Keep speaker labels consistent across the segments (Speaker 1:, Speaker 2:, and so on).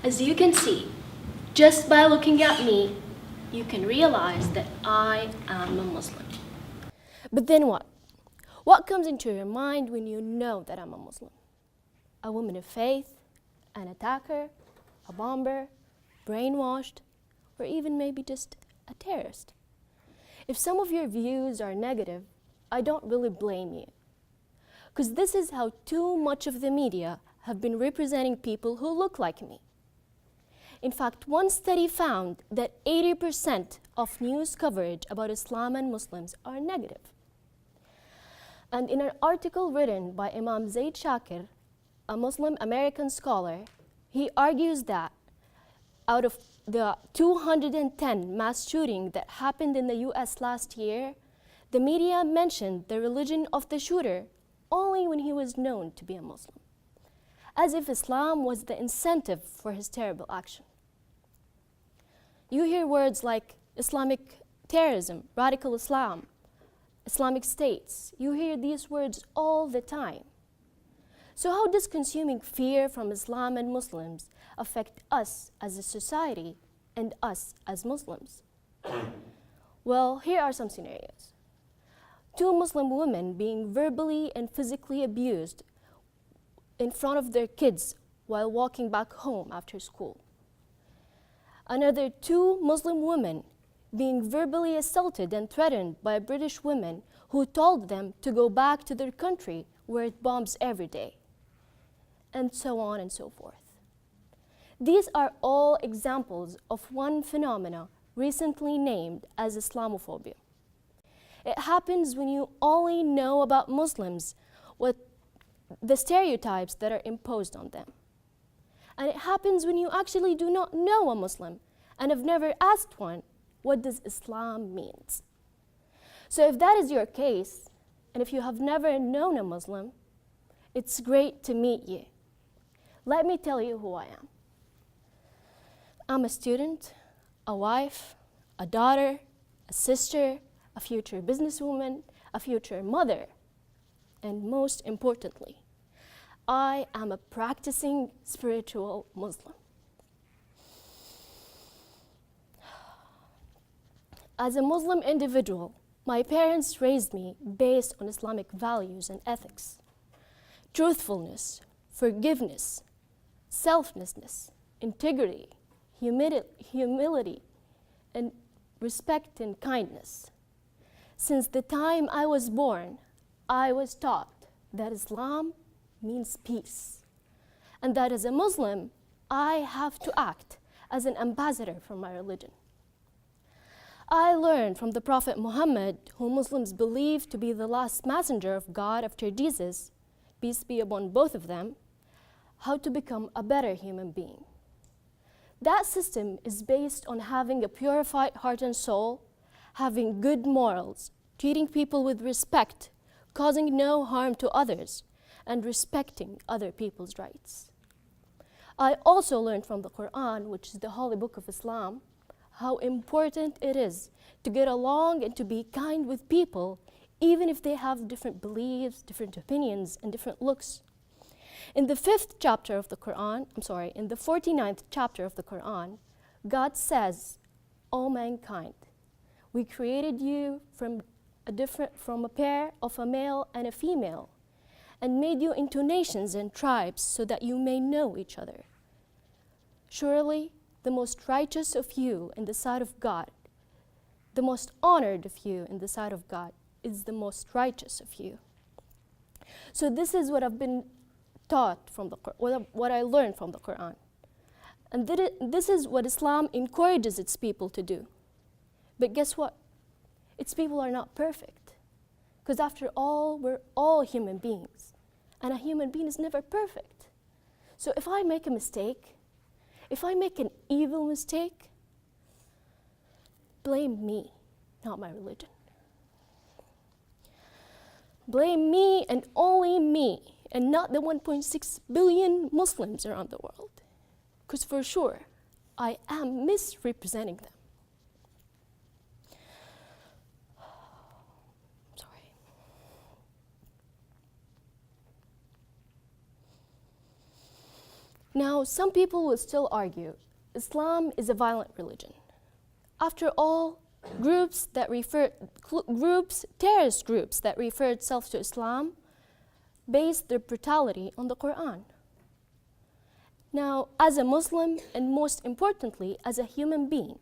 Speaker 1: As you can see, just by looking at me, you can realize that I am a Muslim. But then what? What comes into your mind when you know that I'm a Muslim? A woman of faith, an attacker, a bomber, brainwashed, or even maybe just a terrorist? If some of your views are negative, I don't really blame you. Because this is how too much of the media have been representing people who look like me. In fact, one study found that 80% of news coverage about Islam and Muslims are negative. And in an article written by Imam Zaid Shakir, a Muslim American scholar, he argues that out of the 210 mass shootings that happened in the US last year, the media mentioned the religion of the shooter only when he was known to be a Muslim, as if Islam was the incentive for his terrible action. You hear words like Islamic terrorism, radical Islam, Islamic states. You hear these words all the time. So how does consuming fear from Islam and Muslims affect us as a society and us as Muslims? Well, here are some scenarios. 2 Muslim women being verbally and physically abused in front of their kids while walking back home after school. Another 2 Muslim women being verbally assaulted and threatened by British women who told them to go back to their country where it bombs every day, and so on and so forth. These are all examples of one phenomena recently named as Islamophobia. It happens when you only know about Muslims what the stereotypes that are imposed on them. And it happens when you actually do not know a Muslim and have never asked one, what does Islam means? So if that is your case, and if you have never known a Muslim, it's great to meet you. Let me tell you who I am. I'm a student, a wife, a daughter, a sister, a future businesswoman, a future mother, and most importantly, I am a practicing spiritual Muslim. As a Muslim individual, my parents raised me based on Islamic values and ethics. Truthfulness, forgiveness, selflessness, integrity, humility, and respect and kindness. Since the time I was born, I was taught that Islam means peace, and that as a Muslim, I have to act as an ambassador for my religion. I learned from the Prophet Muhammad, who Muslims believe to be the last messenger of God after Jesus, peace be upon both of them, how to become a better human being. That system is based on having a purified heart and soul, having good morals, treating people with respect, causing no harm to others, and respecting other people's rights. I also learned from the Quran, which is the holy book of Islam, how important it is to get along and to be kind with people, even if they have different beliefs, different opinions, and different looks. In the 49th chapter of the Quran, God says, "O mankind, we created you from a pair of a male and a female, and made you into nations and tribes so that you may know each other. Surely, the most righteous of you in the sight of God, the most honored of you in the sight of God, is the most righteous of you." So this is what I've been taught from the Quran, what I learned from the Quran. And this is what Islam encourages its people to do. But guess what? Its people are not perfect. Because after all, we're all human beings. And a human being is never perfect. So if I make a mistake, if I make an evil mistake, blame me, not my religion. Blame me and only me, and not the 1.6 billion Muslims around the world. Because for sure, I am misrepresenting them. Sorry. Now, some people will still argue Islam is a violent religion. After all, terrorist groups that refer itself to Islam base their brutality on the Quran. Now, as a Muslim, and most importantly, as a human being,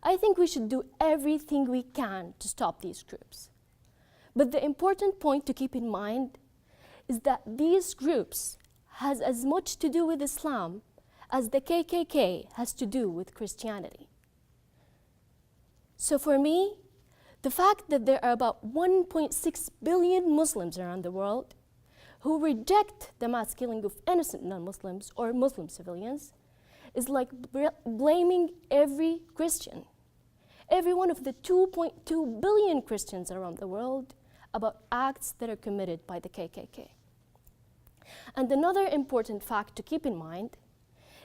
Speaker 1: I think we should do everything we can to stop these groups. But the important point to keep in mind is that these groups has as much to do with Islam as the KKK has to do with Christianity. So for me, the fact that there are about 1.6 billion Muslims around the world who reject the mass killing of innocent non-Muslims or Muslim civilians is like blaming every Christian, every one of the 2.2 billion Christians around the world about acts that are committed by the KKK. And another important fact to keep in mind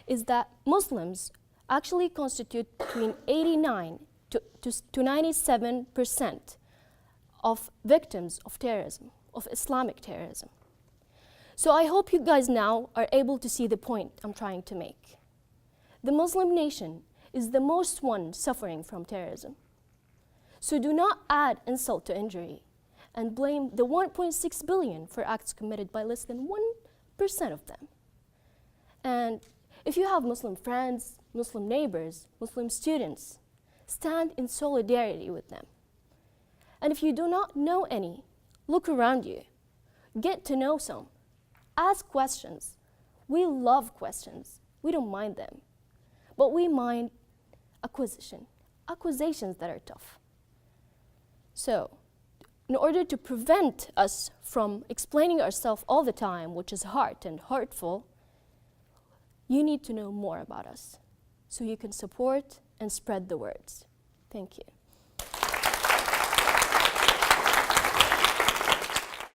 Speaker 1: is that Muslims actually constitute between 89 to 97% of victims of terrorism, of Islamic terrorism. So I hope you guys now are able to see the point I'm trying to make. The Muslim nation is the most one suffering from terrorism. So do not add insult to injury and blame the 1.6 billion for acts committed by less than 1% of them. And if you have Muslim friends, Muslim neighbors, Muslim students, stand in solidarity with them. And if you do not know any, look around you, get to know some, ask questions. We love questions, we don't mind them, but we mind accusations that are tough. So, in order to prevent us from explaining ourselves all the time, which is hard and hurtful, you need to know more about us so you can support and spread the words. Thank you.